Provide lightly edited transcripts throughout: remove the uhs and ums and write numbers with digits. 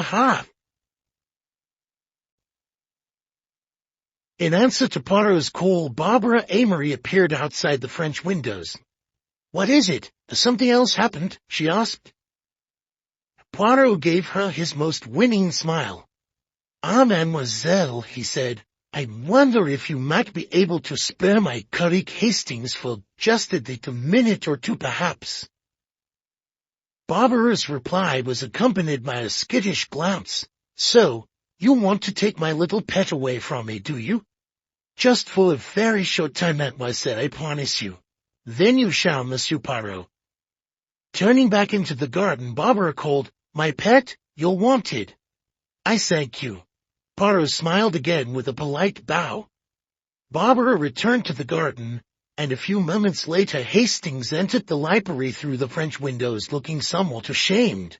Aha! In answer to Poirot's call, Barbara Amory appeared outside the French windows. "What is it? Has something else happened?" she asked. Poirot gave her his most winning smile. "Ah, mademoiselle," he said, "I wonder if you might be able to spare my colleague Hastings for just a minute or two, perhaps." Barbara's reply was accompanied by a skittish glance. "So, you want to take my little pet away from me, do you?" "Just for a very short time, mademoiselle, I promise you." "Then you shall, Monsieur Poirot." Turning back into the garden, Barbara called, "My pet, you're wanted." "I thank you." Poirot smiled again with a polite bow. Barbara returned to the garden, and a few moments later Hastings entered the library through the French windows, looking somewhat ashamed.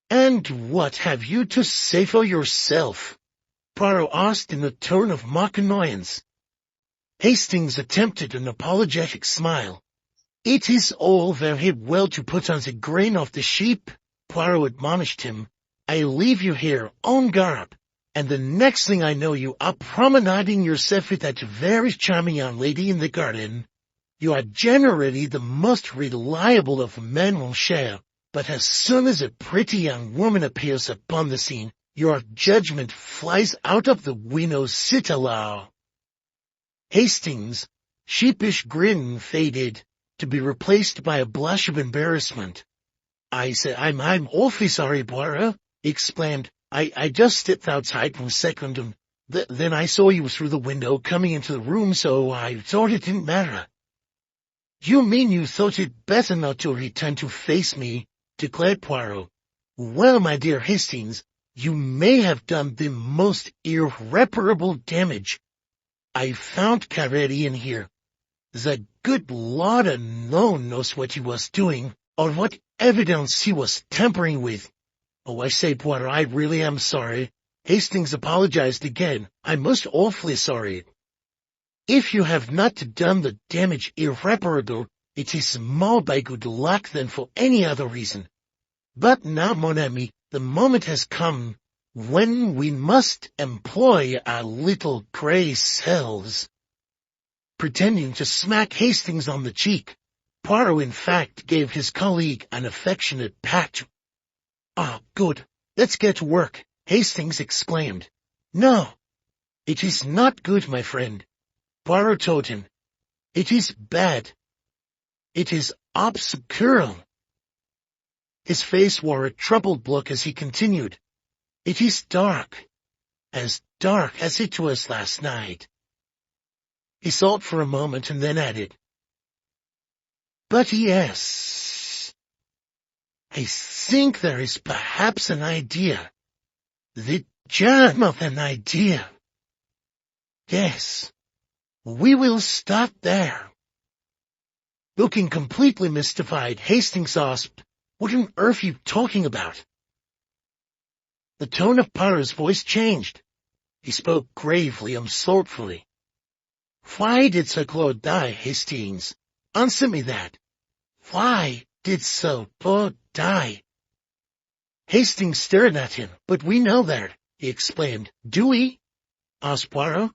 "And what have you to say for yourself?" Poirot asked in a tone of mock annoyance. Hastings attempted an apologetic smile. "It is all very well to put on the grain of the sheep," Poirot admonished him. "I leave you here en garde, and the next thing I know you are promenading yourself with that very charming young lady in the garden. You are generally the most reliable of men, mon cher, but as soon as a pretty young woman appears upon the scene, your judgment flies out of the window, citadel." Hastings' sheepish grin faded, to be replaced by a blush of embarrassment. I'm awfully sorry, Poirot," he exclaimed. I just stepped outside for a second, and then I saw you through the window coming into the room, so I thought it didn't matter." "You mean you thought it better not to return to face me," declared Poirot. "Well, my dear Hastings, you may have done the most irreparable damage. I found Caretti in here. The good Lord alone knows what he was doing, or what evidence he was tampering with. Oh, I say, Poirot, I really am sorry." Hastings apologized again. "I'm most awfully sorry. If you have not done the damage irreparable, it is more by good luck than for any other reason. But now, mon ami, the moment has come when we must employ our little gray selves." Pretending to smack Hastings on the cheek, Poirot in fact gave his colleague an affectionate pat. "Ah, good. Let's get to work," Hastings exclaimed. "No, it is not good, my friend," Poirot told him. "It is bad. It is obscure." His face wore a troubled look as he continued. "It is dark as it was last night." He thought for a moment and then added, "But yes, I think there is perhaps an idea, the germ of an idea. Yes, we will start there." Looking completely mystified, Hastings asked, "What on earth are you talking about?" The tone of Poirot's voice changed. He spoke gravely and thoughtfully. "Why did Sir Claud die, Hastings? Answer me that. Why did Sir Claud die?" Hastings stared at him. "But we know that," he exclaimed. "Do we?" asked Poirot.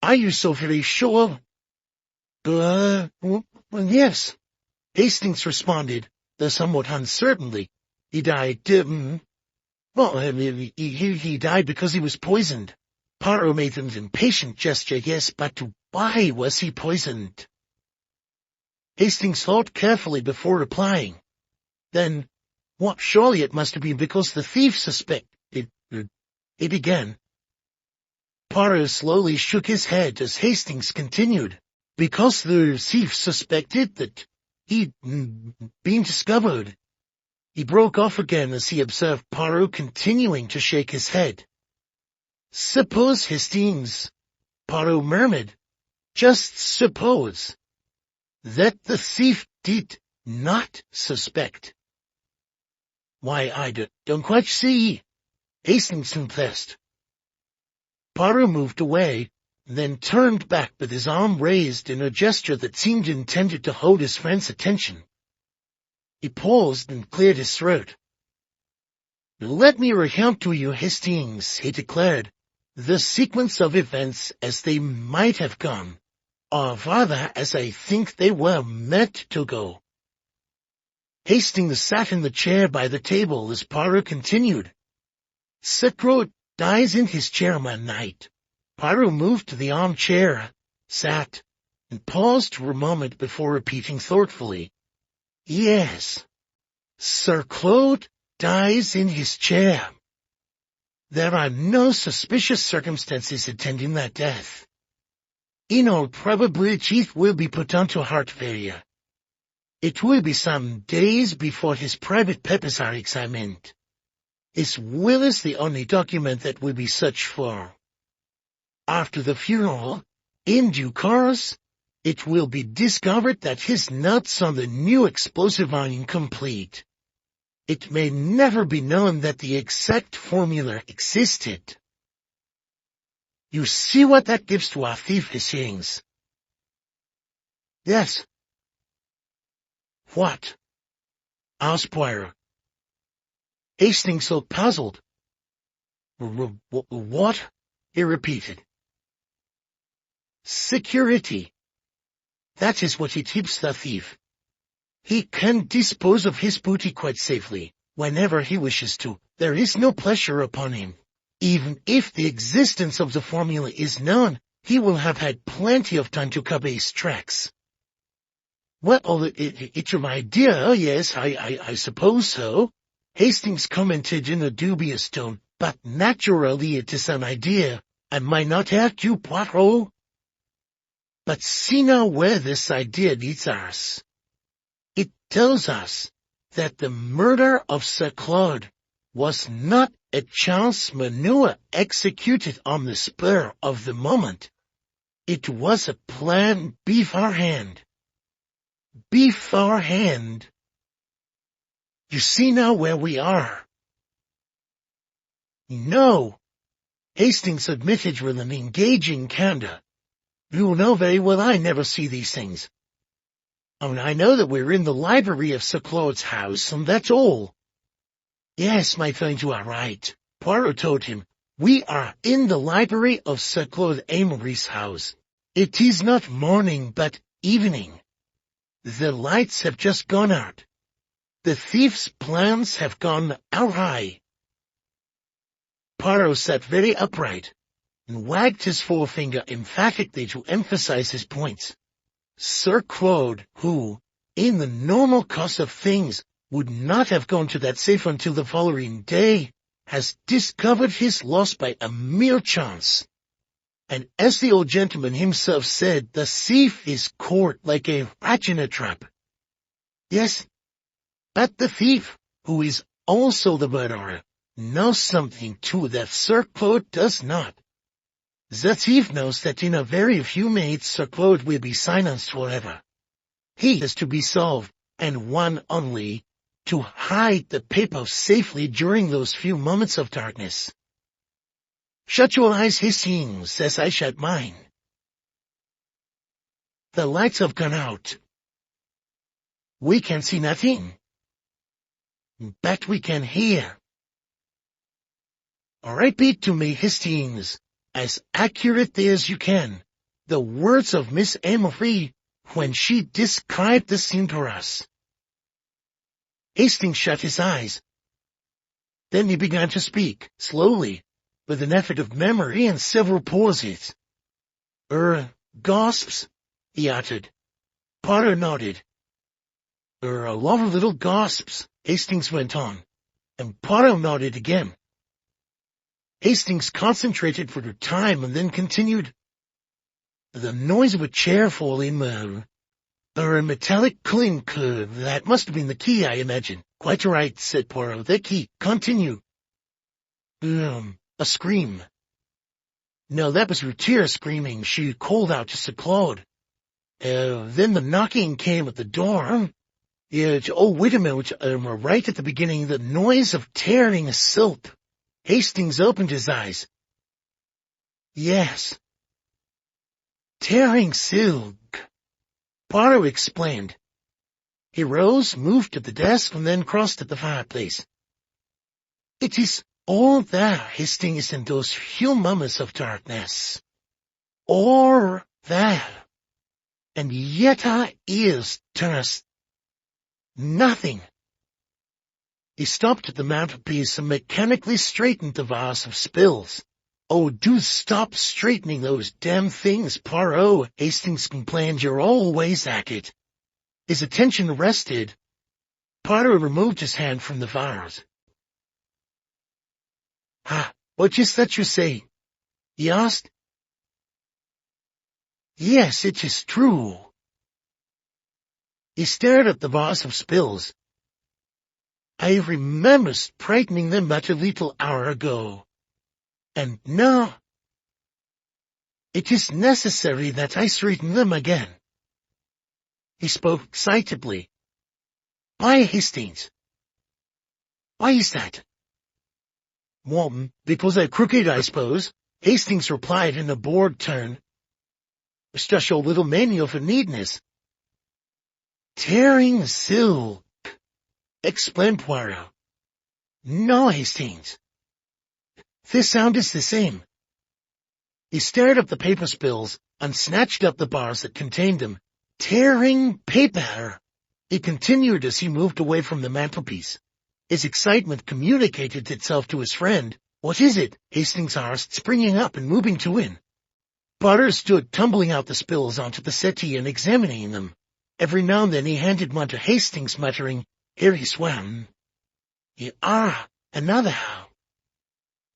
"Are you so very sure?" Well, yes," Hastings responded, though somewhat uncertainly. "He died, he died because he was poisoned." Poirot made an impatient gesture. "Yes, but why was he poisoned?" Hastings thought carefully before replying. Then, "What, surely it must have been because the thief suspected," he began. Poirot slowly shook his head as Hastings continued. "Because the thief suspected that he'd been discovered." He broke off again as he observed Poirot continuing to shake his head. "Suppose, Hastings," Poirot murmured, "just suppose that the thief did not suspect." "Why, I don't quite see," Hastings confessed. Poirot moved away, then turned back with his arm raised in a gesture that seemed intended to hold his friend's attention. He paused and cleared his throat. Let me recount to you, Hastings, he declared, the sequence of events as they might have gone, or rather as I think they were meant to go. Hastings sat in the chair by the table as Poirot continued. Sir Claud dies in his chair one night. Poirot moved to the armchair, sat, and paused for a moment before repeating thoughtfully, Yes, Sir Claud dies in his chair. There are no suspicious circumstances attending that death. In all probability it will be put on to heart failure. It will be some days before his private papers are examined. His will is the only document that will be searched for. After the funeral, in due course, it will be discovered that his notes on the new explosive are incomplete. It may never be known that the exact formula existed. You see what that gives to our thief, Hastings? Yes. What? Asked Poirot. Hastings looked puzzled. What? He repeated. Security. That is what he keeps the thief. He can dispose of his booty quite safely, whenever he wishes to. There is no pressure upon him. Even if the existence of the formula is known, he will have had plenty of time to cover his tracks. Well, it's your idea, yes, I suppose so. Hastings commented in a dubious tone, but naturally it is an idea. I might not Hercule Poirot. But see now where this idea leads us. It tells us that the murder of Sir Claud was not a chance maneuver executed on the spur of the moment. It was a plan beforehand. Beforehand. You see now where we are. No, Hastings admitted with an engaging candor. You know very well I never see these things. I know that we're in the library of Sir Claud's house, and that's all. Yes, my friend, you are right, Poirot told him. We are in the library of Sir Claud Amory's house. It is not morning, but evening. The lights have just gone out. The thief's plans have gone awry. Poirot sat very upright and wagged his forefinger emphatically to emphasize his points. Sir Claud, who, in the normal course of things, would not have gone to that safe until the following day, has discovered his loss by a mere chance. And as the old gentleman himself said, the thief is caught like a rat in a trap. Yes, but the thief, who is also the murderer, knows something too that Sir Claud does not. The thief knows that in a very few minutes Sir Claud will be silenced forever. He is to be solved, and one only, to hide the paper safely during those few moments of darkness. Shut your eyes, Hastings, as I shut mine. The lights have gone out. We can see nothing, but we can hear. Repeat to me, Hastings, as accurately as you can, the words of Miss Amory when she described the scene to us. Hastings shut his eyes. Then he began to speak, slowly, with an effort of memory and several pauses. Gasps, he uttered. Poirot nodded. A lot of little gasps, Hastings went on, and Poirot nodded again. Hastings concentrated for a time and then continued. The noise of a chair falling, a metallic clink, that must have been the key, I imagine. Quite right, said Poirot. The key. Continue. A scream. No, that was Rutier screaming. She called out to Sir Claud. Then the knocking came at the door. Wait a minute. Right at the beginning, the noise of tearing a silk. Hastings opened his eyes. Yes. Tearing silk. Poirot explained. He rose, moved to the desk, and then crossed at the fireplace. It is all there, Hastings, in those few moments of darkness. All there. And yet our ears turns nothing. He stopped at the mantelpiece and mechanically straightened the vase of spills. Oh, do stop straightening those damn things, Poirot, Hastings complained. You're always at it. His attention rested. Poirot removed his hand from the vase. What is that you say? He asked. Yes, it is true. He stared at the vase of spills. I remember straightening them but a little hour ago. And now, it is necessary that I straighten them again. He spoke excitedly. Why, Hastings? Why is that? Well, because they're crooked, I suppose, Hastings replied in a bored tone. It's just your little mania for neatness. Tearing silk, exclaimed Poirot. No, Hastings. This sound is the same. He stared at the paper spills and snatched up the bars that contained them. Tearing paper, he continued as he moved away from the mantelpiece. His excitement communicated itself to his friend. What is it? Hastings asked, springing up and moving to win. Potter stood tumbling out the spills onto the settee and examining them. Every now and then he handed one to Hastings, muttering, Here is one. Another.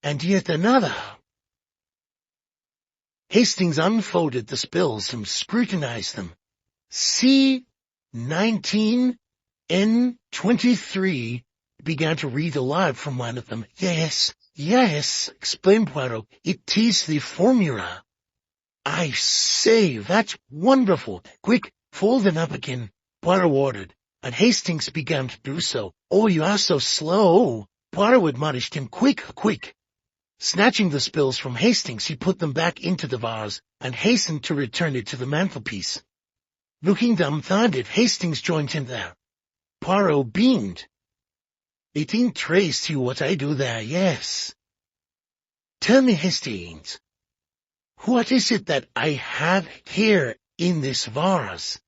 And yet another. Hastings unfolded the spills and scrutinized them. C-19 N-23 began to read aloud from one of them. Yes, exclaimed Poirot. It is the formula. I say, that's wonderful. Quick, fold them up again, Poirot ordered, and Hastings began to do so. Oh, you are so slow, Poirot admonished him. Quick. Snatching the spills from Hastings, he put them back into the vase and hastened to return it to the mantelpiece. Looking dumbfounded, Hastings joined him there. Poirot beamed. It ain't traced you what I do there, yes. Tell me, Hastings, what is it that I have here in this vase?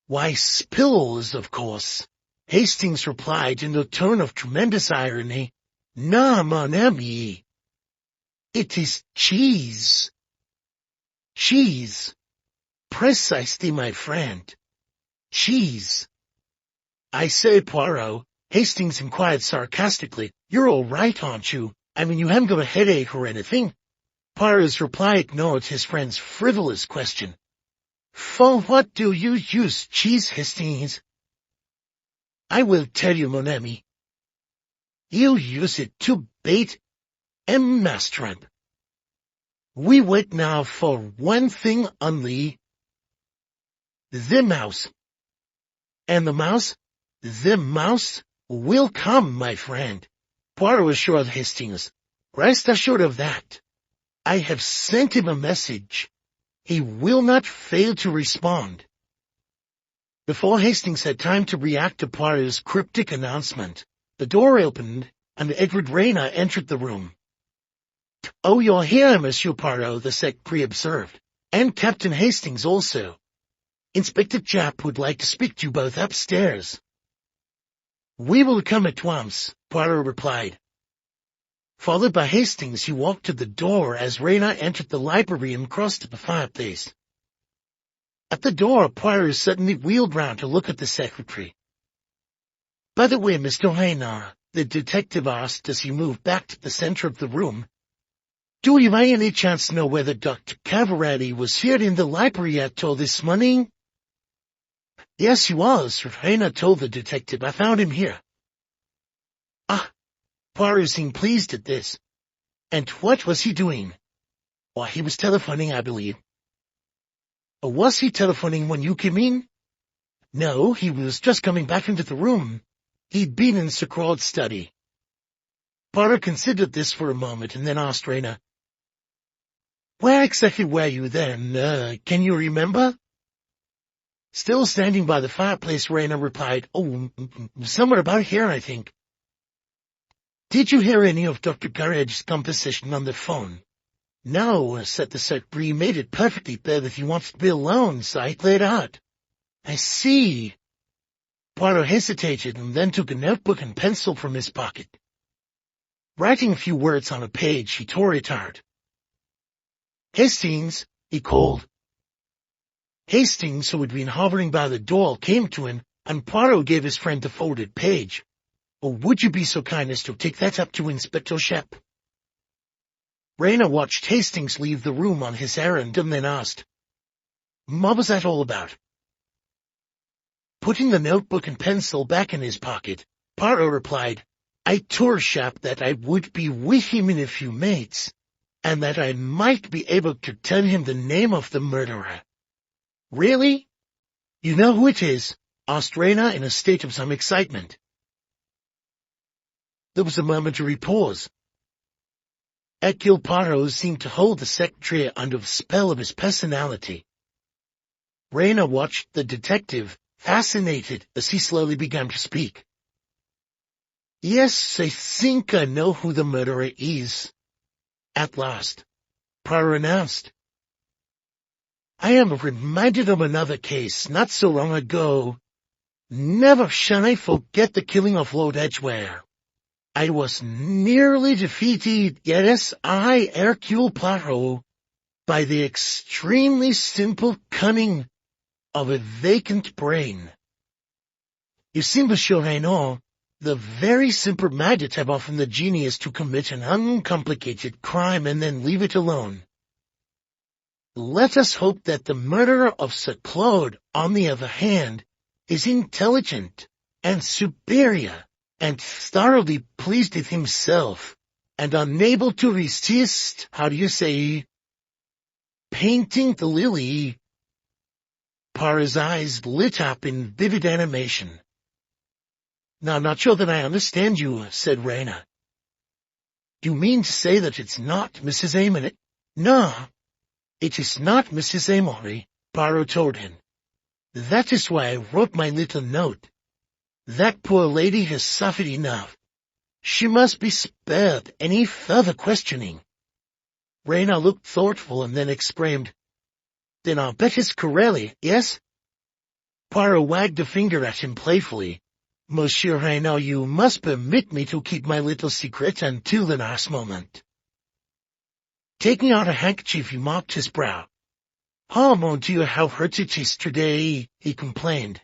Why, spills, of course, Hastings replied in a tone of tremendous irony. No, mon ami. It is cheese. Cheese. Precisely, my friend. Cheese. I say, Poirot, Hastings inquired sarcastically, you're all right, aren't you? I mean, you haven't got a headache or anything? Poirot's reply ignored his friend's frivolous question. For what do you use cheese, Hastings? I will tell you, mon ami. You use it to bait a mousetrap. We wait now for one thing only. The mouse. And the mouse will come, my friend. Poirot assured Hastings. Rest assured of that. I have sent him a message. He will not fail to respond. Before Hastings had time to react to Poirot's cryptic announcement, the door opened, and Edward Rayner entered the room. Oh, you're here, Monsieur Poirot, the secretary observed. And Captain Hastings also. Inspector Japp would like to speak to you both upstairs. We will come at once, Poirot replied. Followed by Hastings, he walked to the door as Rayner entered the library and crossed to the fireplace. At the door, Poirot suddenly wheeled round to look at the secretary. By the way, Mr. Rayner, the detective asked as he moved back to the center of the room, do you by any chance know whether Dr. Cavarelli was here in the library at all this morning? Yes, he was, Rayner told the detective. I found him here. Poirot seemed pleased at this. And what was he doing? Why, he was telephoning, I believe. Or was he telephoning when you came in? No, he was just coming back into the room. He'd been in Sir Claud's study. Poirot considered this for a moment and then asked Rayner, where exactly were you then? Can you remember? Still standing by the fireplace, Rayner replied, somewhere about here, I think. Did you hear any of Dr. Garrett's composition on the phone? No, said the secretary. He made it perfectly clear that he wants to be alone, so I cleared out. I see. Poirot hesitated and then took a notebook and pencil from his pocket. Writing a few words on a page, he tore it out. Hastings, he called. Hastings, who had been hovering by the door, came to him, and Poirot gave his friend the folded page. "Oh, would you be so kind as to take that up to Inspector Shep?" Rayner watched Hastings leave the room on his errand and then asked, "What was that all about?" Putting the notebook and pencil back in his pocket, Poirot replied, "I told Shep that I would be with him in a few minutes, and that I might be able to tell him the name of the murderer." "Really? You know who it is?" asked Rayner in a state of some excitement. There was a momentary pause. Hercule Poirot seemed to hold the secretary under the spell of his personality. Rayner watched the detective, fascinated, as he slowly began to speak. "Yes, I think I know who the murderer is." At last, Poirot announced, "I am reminded of another case not so long ago. Never shall I forget the killing of Lord Edgware. I was nearly defeated, yes, I, Hercule Poirot, by the extremely simple cunning of a vacant brain. You see, Monsieur Renaud, the very simple-minded have often the genius to commit an uncomplicated crime and then leave it alone. Let us hope that the murderer of Sir Claud, on the other hand, is intelligent and superior and thoroughly pleased with himself and unable to resist, painting the lily." Poirot's eyes lit up in vivid animation. "Now, I'm not sure that I understand you," said Rayner. "Do you mean to say that it's not Mrs. Amory?" "No, it is not Mrs. Amory," Poirot told him. "That is why I wrote my little note. That poor lady has suffered enough. She must be spared any further questioning." Rayner looked thoughtful and then exclaimed, "Then I'll bet it's Corelli, yes?" Poirot wagged a finger at him playfully. "Monsieur Renaud, you must permit me to keep my little secret until the last moment." Taking out a handkerchief, he mopped his brow. "Oh, mon Dieu, how hurt it is today," he complained.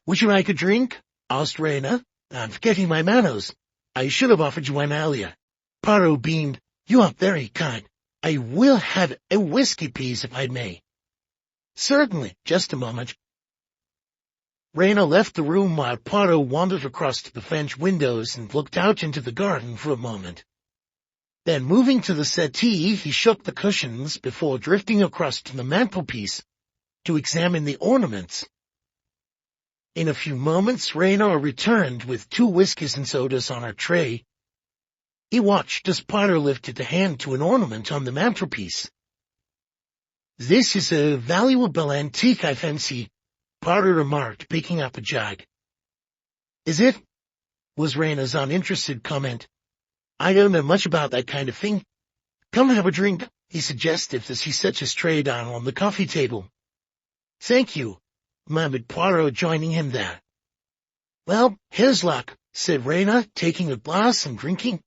"Would you like a drink?" asked Rayner. "I'm forgetting my manners. I should have offered you one earlier." Poirot beamed. "You are very kind. I will have a whiskey, please, if I may." "Certainly. Just a moment." Rayner left the room while Poirot wandered across to the French windows and looked out into the garden for a moment. Then, moving to the settee, he shook the cushions before drifting across to the mantelpiece to examine the ornaments. In a few moments, Rayner returned with 2 whiskeys and sodas on a tray. He watched as Poirot lifted a hand to an ornament on the mantelpiece. "This is a valuable antique, I fancy," Poirot remarked, picking up a jug. "Is it?" was Rayner's uninterested comment. "I don't know much about that kind of thing. Come have a drink," he suggested as he set his tray down on the coffee table. "Thank you," murmured Poirot, joining him there. "Well, here's luck," said Rayner, taking a glass and drinking.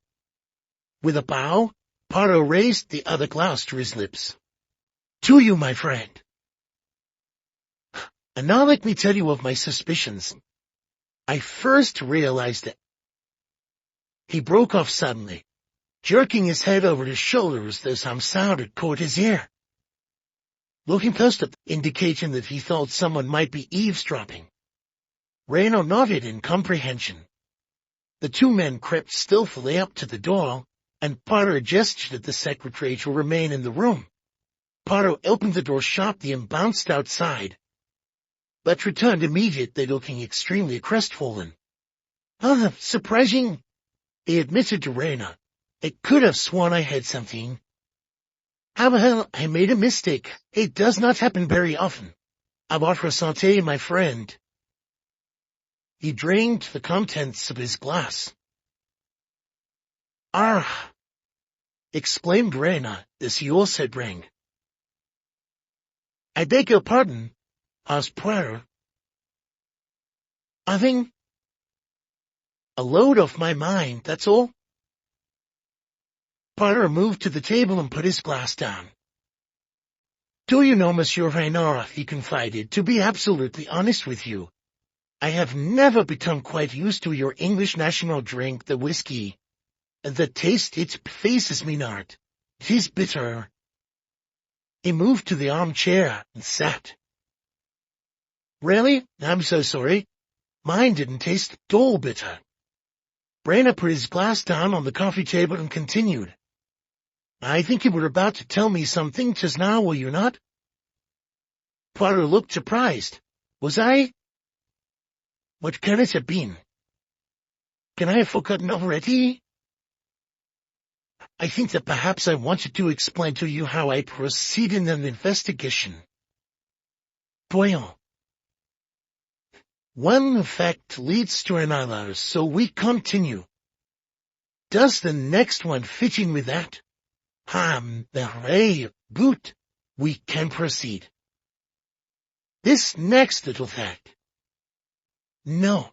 With a bow, Poirot raised the other glass to his lips. "To you, my friend. And now let me tell you of my suspicions. I first realized that—" He broke off suddenly, jerking his head over his shoulder as though some sound had caught his ear. Looking close up, indicating that he thought someone might be eavesdropping. Rayner nodded in comprehension. The 2 men crept stealthily up to the door, and Poirot gestured at the secretary to remain in the room. Poirot opened the door sharply and bounced outside, but returned immediately, looking extremely crestfallen. "Ah, surprising," he admitted to Rayner. "I could have sworn I had something. However, I made a mistake. It does not happen very often. À votre santé, my friend." He drained the contents of his glass. "Ah!" exclaimed Rena as he also rang. "I beg your pardon?" asked Poirot. "Nothing. A load off my mind, that's all." Poirot moved to the table and put his glass down. "Do you know, Monsieur Reynard," he confided, "to be absolutely honest with you, I have never become quite used to your English national drink, the whiskey. The taste, it faces me not. It is bitter." He moved to the armchair and sat. "Really? I'm so sorry. Mine didn't taste at all bitter." Rena put his glass down on the coffee table and continued. "I think you were about to tell me something just now, were you not?" Poirot looked surprised. "Was I? What can it have been? Can I have forgotten already?" "I think that perhaps I wanted to explain to you how I proceed in an investigation. Voyons. One fact leads to another, so we continue. Does the next one fit in with that? Very good. We can proceed. This next little fact. No.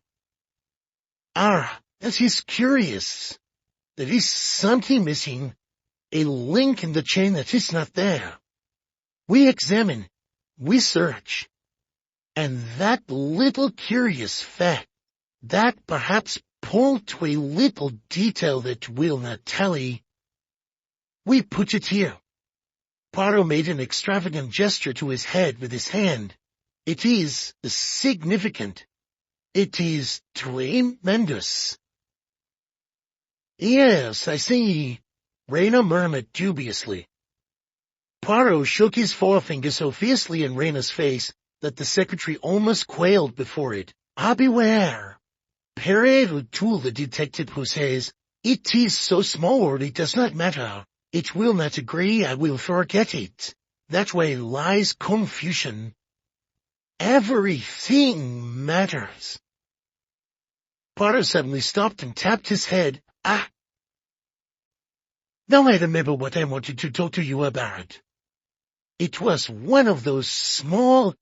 That is curious. There is something missing, a link in the chain that is not there. We examine, we search, and that little curious fact, that perhaps point to a little detail that will not tally, we put it here." Poirot made an extravagant gesture to his head with his hand. "It is significant. It is tremendous." "Yes, I see," Rena murmured dubiously. Poirot shook his forefinger so fiercely in Rena's face that the secretary almost quailed before it. Beware. Parez to the detective who says, "It is so small it does not matter. It will not agree, I will forget it. That way lies confusion. Everything matters." Poirot suddenly stopped and tapped his head. Now I remember what I wanted to talk to you about. It was one of those small,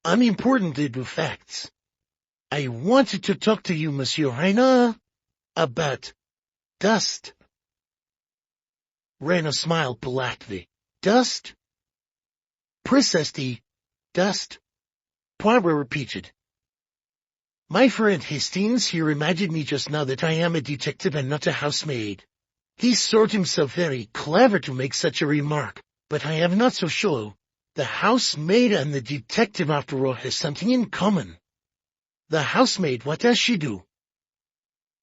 unimportant little facts. I wanted to talk to you, Monsieur Reynard, about dust." Rena smiled politely. "Dust?" "Precisely, dust," Poirot repeated. "My friend Hastings here reminded me just now that I am a detective and not a housemaid. He thought himself very clever to make such a remark, but I am not so sure. The housemaid and the detective, after all, has something in common. The housemaid, what does she do?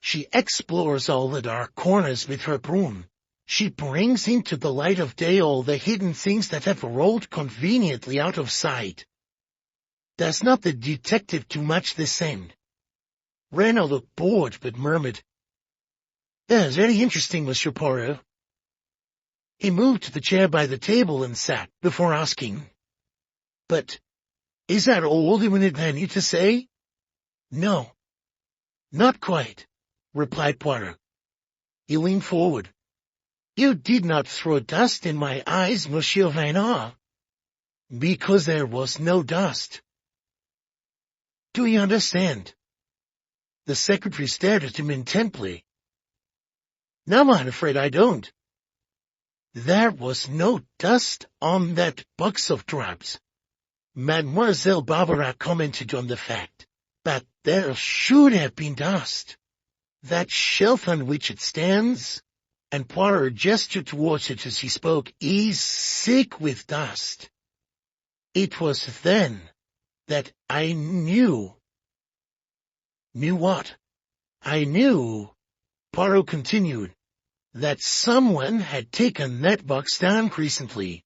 She explores all the dark corners with her broom. She brings into the light of day all the hidden things that have rolled conveniently out of sight. Does not the detective do much the same?" Rena looked bored, but murmured, "That's very interesting, Monsieur Poirot." He moved to the chair by the table and sat, before asking, "But is that all you wanted me to say?" "No, not quite," replied Poirot. He leaned forward. "You did not throw dust in my eyes, Monsieur Reynard, because there was no dust. Do you understand?" The secretary stared at him intently. "No, I'm afraid I don't." "There was no dust on that box of drugs." Mademoiselle Barbara commented on the fact, "but there should have been dust. That shelf on which it stands," and Poirot gestured towards it as he spoke, "is thick with dust. It was then that I knew." "Knew what?" "I knew," Poirot continued, "that someone had taken that box down recently.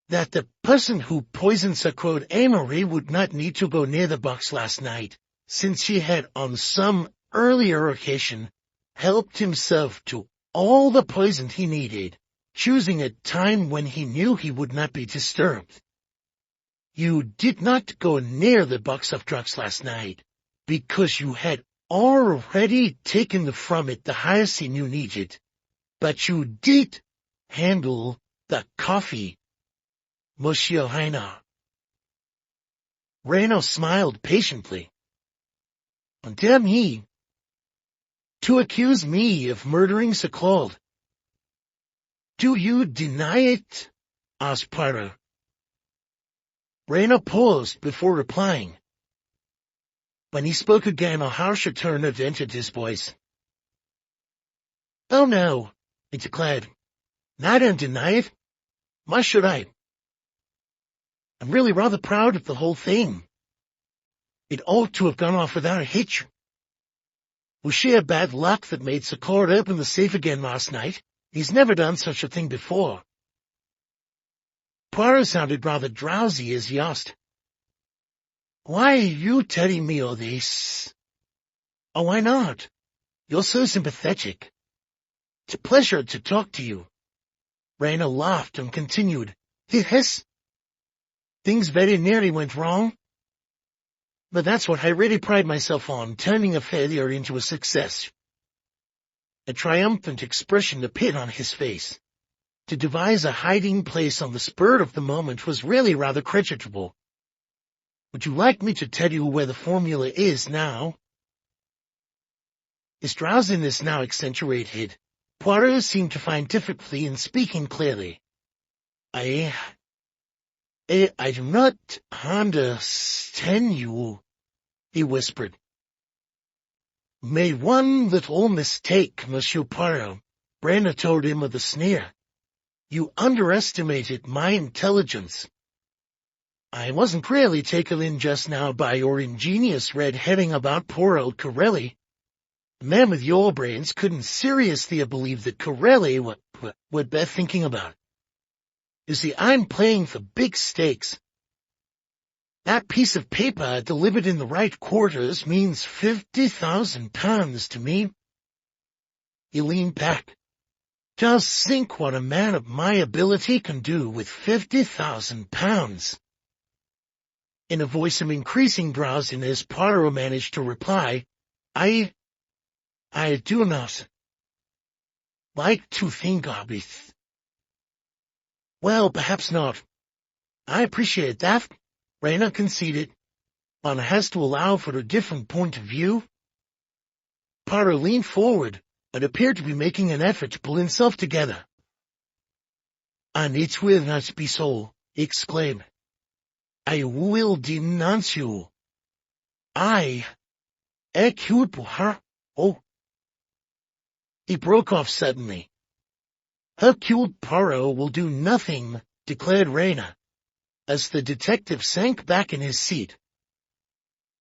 That the person who poisoned Sir Claud Amory would not need to go near the box last night, since he had on some earlier occasion helped himself to all the poison he needed, choosing a time when he knew he would not be disturbed. You did not go near the box of drugs last night, because you had already taken from it the hyacinth you needed, but you did handle the coffee, Monsieur Reynard. Reynard smiled patiently. Damn me! To accuse me of murdering Sir Claud. Do you deny it? Asked Poirot. Reynard paused before replying. When he spoke again, a harsher tone had entered his voice. Oh no, he declared. I don't deny it. Why should I? I'm really rather proud of the whole thing. It ought to have gone off without a hitch. It was sheer bad luck that made Sir Claud open the safe again last night. He's never done such a thing before. Poirot sounded rather drowsy as he asked, Why are you telling me all this? Oh, why not? You're so sympathetic. It's a pleasure to talk to you. Reynard laughed and continued, Yes. Things very nearly went wrong. But that's what I really pride myself on, turning a failure into a success. A triumphant expression appeared on his face. To devise a hiding place on the spur of the moment was really rather creditable. Would you like me to tell you where the formula is now? His drowsiness now accentuated. Poirot seemed to find difficulty in speaking clearly. I do not understand you, he whispered. Made one little mistake, Monsieur Poirot, Brenner told him with a sneer. You underestimated my intelligence. I wasn't really taken in just now by your ingenious red herring about poor old Corelli. A man with your brains couldn't seriously believe that Corelli would be thinking about. You see, I'm playing for big stakes. That piece of paper delivered in the right quarters means £50,000 to me. He leaned back. Just think what a man of my ability can do with £50,000. In a voice of increasing drowsiness, Poirot managed to reply, I do not like to think of it. Well, perhaps not. I appreciate that, Reynard conceded. One has to allow for a different point of view. Poirot leaned forward and appeared to be making an effort to pull himself together. And it will not be so, he exclaimed. I will denounce you. Hercule Poirot. Oh. He broke off suddenly. Hercule Poirot will do nothing, declared Reynard, as the detective sank back in his seat.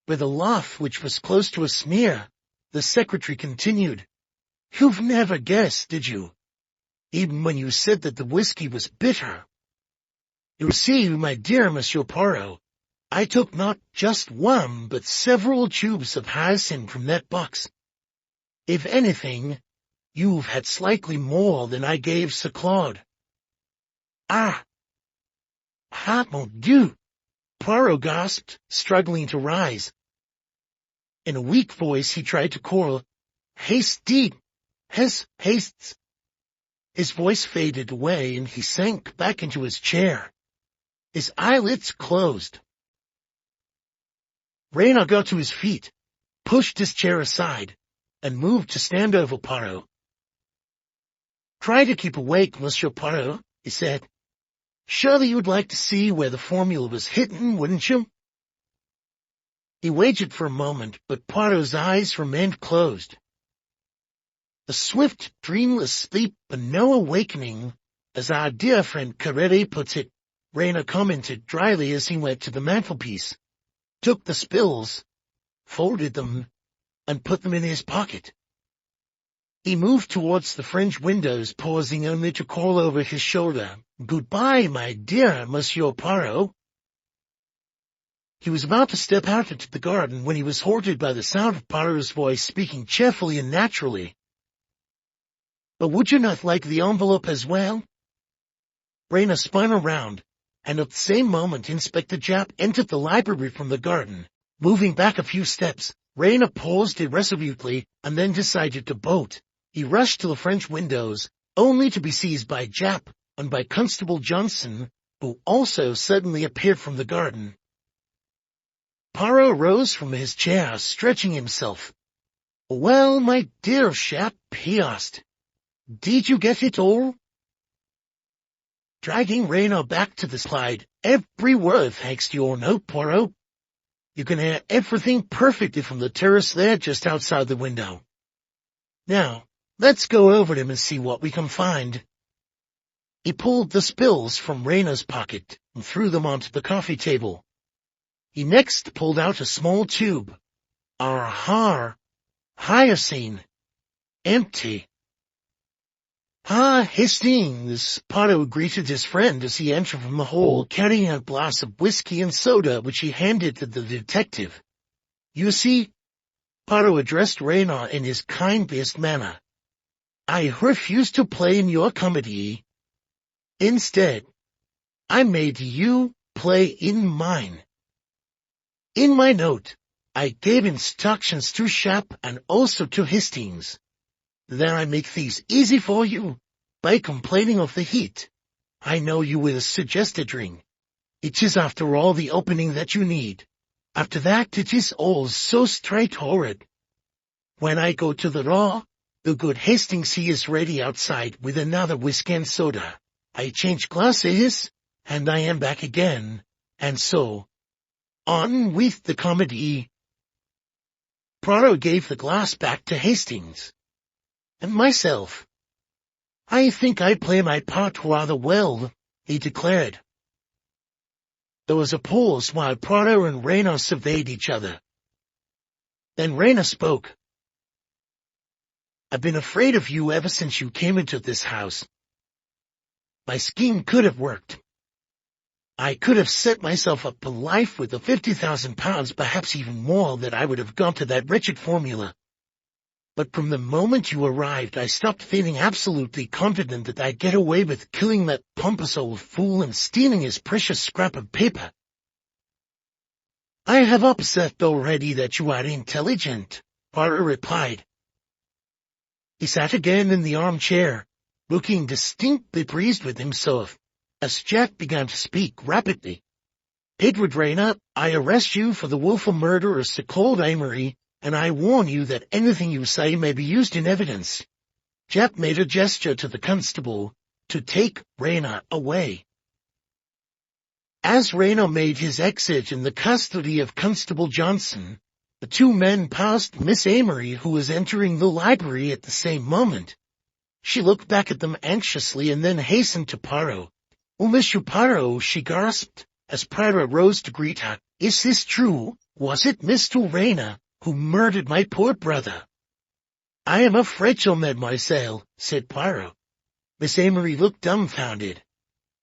With a laugh which was close to a sneer, the secretary continued, You've never guessed, did you? Even when you said that the whiskey was bitter. You see, my dear Monsieur Poirot, I took not just one, but several tubes of hyacinth from that box. If anything, you've had slightly more than I gave Sir Claud. Ah, mon Dieu! Poirot gasped, struggling to rise. In a weak voice he tried to call, Hastes. His voice faded away and he sank back into his chair. His eyelids closed. Reynard got to his feet, pushed his chair aside, and moved to stand over Poirot. Try to keep awake, Monsieur Poirot, he said. Surely you'd like to see where the formula was hidden, wouldn't you? He waited for a moment, but Poirot's eyes remained closed. A swift, dreamless sleep and no awakening, as our dear friend Corelli puts it, Reynard commented dryly as he went to the mantelpiece, took the spills, folded them, and put them in his pocket. He moved towards the French windows, pausing only to call over his shoulder, Goodbye, my dear Monsieur Poirot. He was about to step out into the garden when he was halted by the sound of Poirot's voice speaking cheerfully and naturally. But would you not like the envelope as well? Reynard spun around, and at the same moment Inspector Japp entered the library from the garden, moving back a few steps, Raynor paused irresolutely and then decided to bolt. He rushed to the French windows, only to be seized by Jap and by Constable Johnson, who also suddenly appeared from the garden. Poirot rose from his chair, stretching himself. "Well, my dear chap," he asked, "did you get it all?" Dragging Raynor back to the slide, "Every word, thanks to your note, Poirot. You can hear everything perfectly from the terrace there just outside the window. Now, let's go over them and see what we can find." He pulled the spills from Raynor's pocket and threw them onto the coffee table. He next pulled out a small tube. Hyoscine. Empty. Hastings, Poirot greeted his friend as he entered from the hall, carrying a glass of whiskey and soda which he handed to the detective. "You see," Poirot addressed Raynor in his kindliest manner, "I refused to play in your comedy. Instead, I made you play in mine. In my note, I gave instructions to Sharp and also to Hastings. Then I make things easy for you by complaining of the heat. I know you will suggest a drink. It is after all the opening that you need. After that it is all so straightforward. When I go to the law, the good Hastings he is ready outside with another whiskey and soda. I change glasses, and I am back again, and so on with the comedy." Poirot gave the glass back to Hastings. "And myself, I think I play my part rather well," he declared. There was a pause while Poirot and Raynor surveyed each other. Then Raynor spoke. "I've been afraid of you ever since you came into this house. My scheme could have worked. I could have set myself up for life with the £50,000, perhaps even more, that I would have gone to that wretched formula. But from the moment you arrived, I stopped feeling absolutely confident that I'd get away with killing that pompous old fool and stealing his precious scrap of paper. I have observed already that you are intelligent," Poirot replied. He sat again in the armchair, looking distinctly pleased with himself, as Jack began to speak rapidly. "Edward Raynor, I arrest you for the wilful murder of Sir Claud Amory, and I warn you that anything you say may be used in evidence." Jack made a gesture to the constable to take Raynor away. As Raynor made his exit in the custody of Constable Johnson, the two men passed Miss Amory, who was entering the library at the same moment. She looked back at them anxiously and then hastened to Poirot. "Oh, Monsieur Poirot," she gasped, as Poirot rose to greet her. "Is this true? Was it Mr. Raynor who murdered my poor brother?" "I am afraid so, mademoiselle," said Poirot. Miss Amory looked dumbfounded.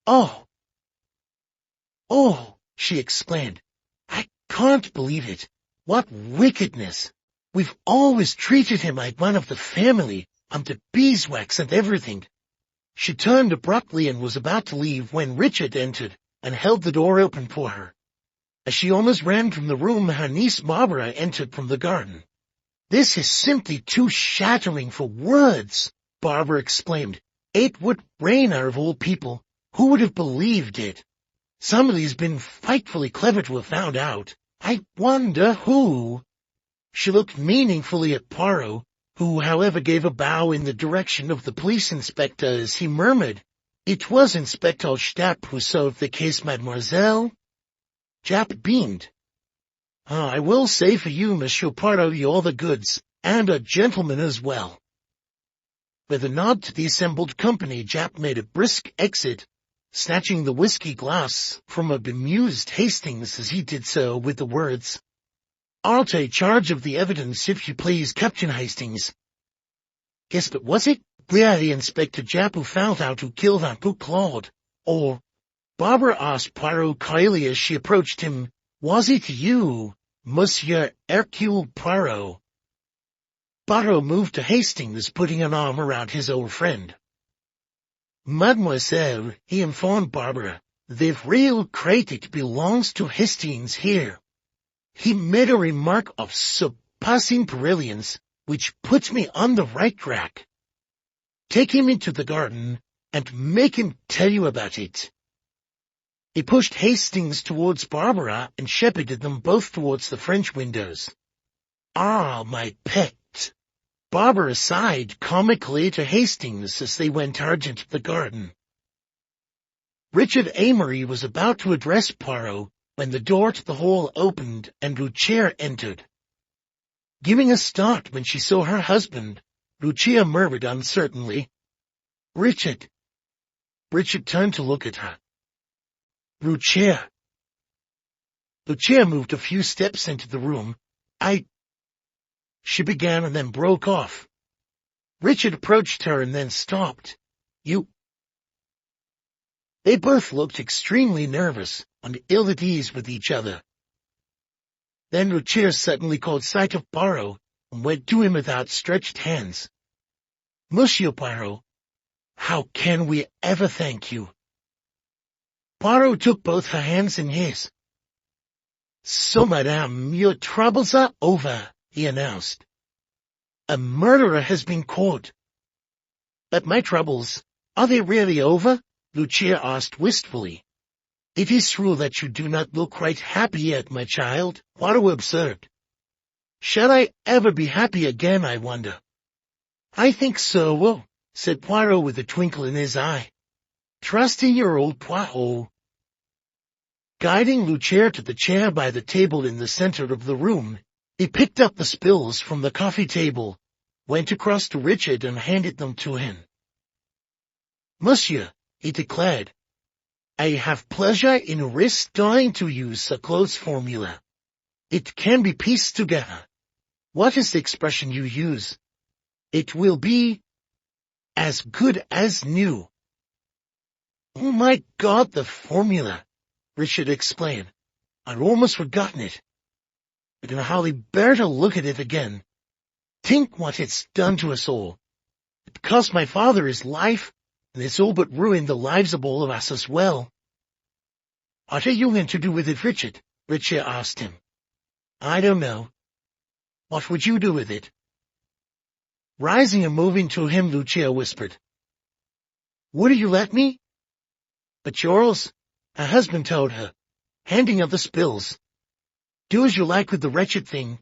Oh, she exclaimed. "I can't believe it. What wickedness! We've always treated him like one of the family, under beeswax and everything." She turned abruptly and was about to leave when Richard entered and held the door open for her. As she almost ran from the room, her niece Barbara entered from the garden. "This is simply too shattering for words," Barbara exclaimed. "Edward Raynor, of all people, who would have believed it? Somebody's been frightfully clever to have found out. I wonder who." She looked meaningfully at Poirot, who, however, gave a bow in the direction of the police inspector as he murmured, "It was Inspector Stapp who solved the case, mademoiselle." Japp beamed. "I will say for you, Monsieur Poirot, you're the goods, and a gentleman as well." With a nod to the assembled company, Japp made a brisk exit, snatching the whiskey glass from a bemused Hastings as he did so with the words, "I'll take charge of the evidence if you please, Captain Hastings." "Yes, but was it really Inspector Japp who found out who killed Uncle Claude? Or," Barbara asked Poirot coyly as she approached him, "was it you, Monsieur Hercule Poirot?" Poirot moved to Hastings, putting an arm around his old friend. "Mademoiselle," he informed Barbara, "the real credit belongs to Hastings here. He made a remark of superb passing brilliance, which puts me on the right track. Take him into the garden, and make him tell you about it." He pushed Hastings towards Barbara and shepherded them both towards the French windows. "Ah, my pet!" Barbara sighed comically to Hastings as they went out into the garden. Richard Amory was about to address Poirot when the door to the hall opened and Lucia entered. Giving a start when she saw her husband, Lucia murmured uncertainly, "Richard." Richard turned to look at her. "Lucia." Lucia moved a few steps into the room. She began and then broke off. Richard approached her and then stopped. "You—" They both looked extremely nervous and ill at ease with each other. Then Lucia suddenly caught sight of Poirot and went to him with outstretched hands. "Monsieur Poirot, how can we ever thank you?" Poirot took both her hands in his. "So, madame, your troubles are over," he announced. "A murderer has been caught." "But my troubles, are they really over?" Lucia asked wistfully. "It is true that you do not look quite happy yet, my child," Poirot observed. "Shall I ever be happy again, I wonder?" "I think so," said Poirot with a twinkle in his eye. "Trust in your old Poirot." Guiding Lucia to the chair by the table in the center of the room, he picked up the spills from the coffee table, went across to Richard and handed them to him. "Monsieur," he declared, "I have pleasure in restoring to you Sir Claud's formula. It can be pieced together. What is the expression you use? It will be as good as new." "Oh my God, the formula!" Richard exclaimed. "I'd almost forgotten it. I can hardly bear to look at it again. Think what it's done to us all. It cost my father his life, and it's all but ruined the lives of all of us as well." "What are you going to do with it, Richard?" Richard asked him. "I don't know." "What would you do with it?" Rising and moving to him, Lucia whispered, "Would you let me?" "But Charles," her husband told her, handing her the spills, "do as you like with the wretched thing."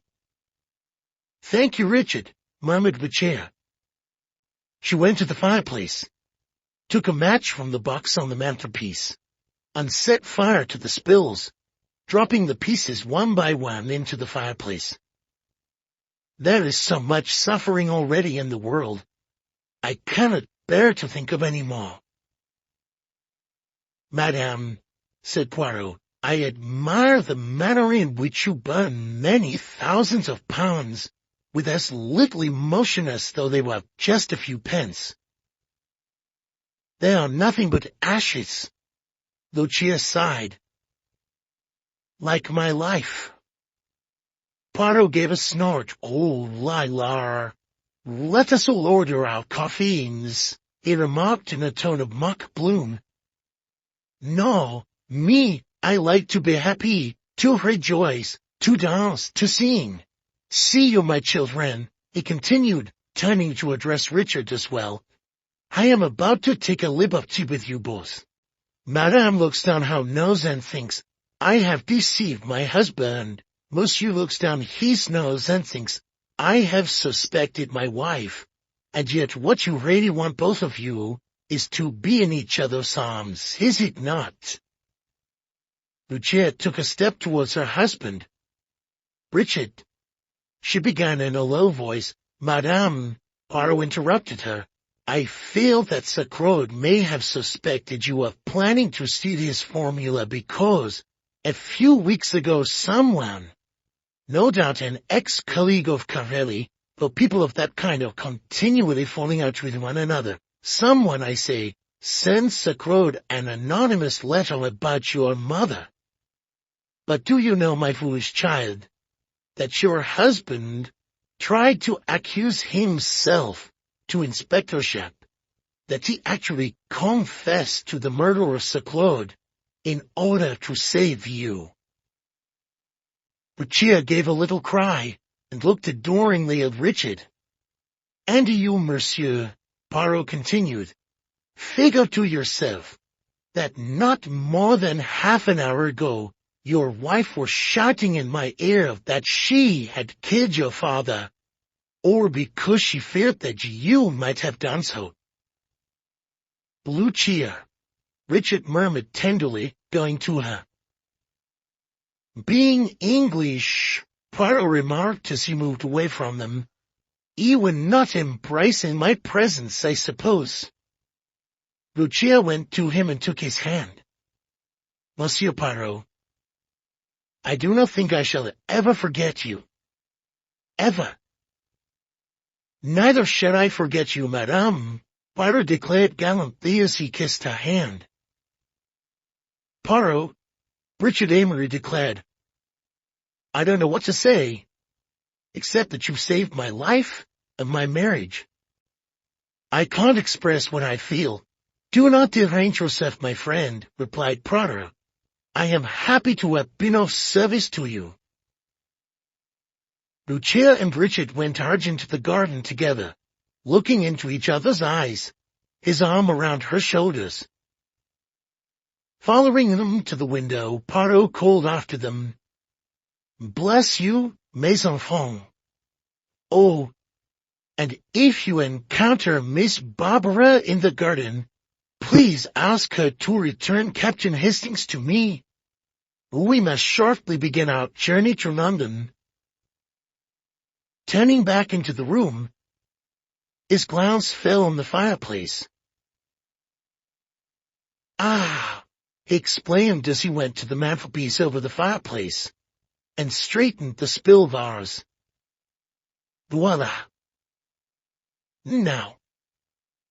"Thank you, Richard," murmured Lucia. She went to the fireplace, took a match from the box on the mantelpiece, and set fire to the spills, dropping the pieces one by one into the fireplace. "There is so much suffering already in the world. I cannot bear to think of any more." "Madame," said Poirot, "I admire the manner in which you burn many thousands of pounds with as little emotion as though they were just a few pence." "They are nothing but ashes," Lucia sighed. "Like my life." Poirot gave a snort. "Oh, Lilar, let us all order our coffees," he remarked in a tone of mock gloom. "No, me, I like to be happy, to rejoice, to dance, to sing. See you, my children," he continued, turning to address Richard as well. "I am about to take a liberty with you both. Madame looks down her nose and thinks, I have deceived my husband. Monsieur looks down his nose and thinks, I have suspected my wife. And yet what you really want, both of you, is to be in each other's arms, is it not?" Lucia took a step towards her husband. "Richard," she began in a low voice. "Madame," Poirot interrupted her, "I feel that Sir Claud may have suspected you of planning to steal his formula because, a few weeks ago, someone, no doubt an ex-colleague of Carelli, though people of that kind are continually falling out with one another, someone, I say, sent Sir Claud an anonymous letter about your mother. But do you know, my foolish child, that your husband tried to accuse himself to Inspector Japp, that he actually confessed to the murder of Sir Claud in order to save you?" Lucia gave a little cry, and looked adoringly at Richard. "And you, monsieur," Poirot continued, "figure to yourself that not more than half an hour ago your wife was shouting in my ear that she had killed your father, or because she feared that you might have done so." "Lucia," Richard murmured tenderly, going to her. "Being English," Poirot remarked as he moved away from them, "you would not embrace in my presence, I suppose." Lucia went to him and took his hand. "Monsieur Poirot, I do not think I shall ever forget you. Ever." "Neither shall I forget you, madame," Poirot declared gallantly as he kissed her hand. "Poirot," Richard Amory declared, "I don't know what to say, except that you've saved my life and my marriage. I can't express what I feel." "Do not derange yourself, my friend," replied Poirot. "I am happy to have been of service to you." Lucia and Richard went out into the garden together, looking into each other's eyes, his arm around her shoulders. Following them to the window, Poirot called after them, "Bless you, mes enfants. Oh, and if you encounter Miss Barbara in the garden, please ask her to return Captain Hastings to me. We must shortly begin our journey to London." Turning back into the room, his glance fell on the fireplace. "Ah," he exclaimed as he went to the mantelpiece over the fireplace and straightened the spill vase. "Voila! Now,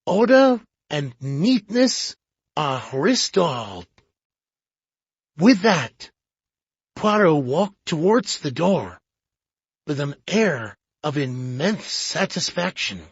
order and neatness are restored." With that, Poirot walked towards the door with an air of immense satisfaction.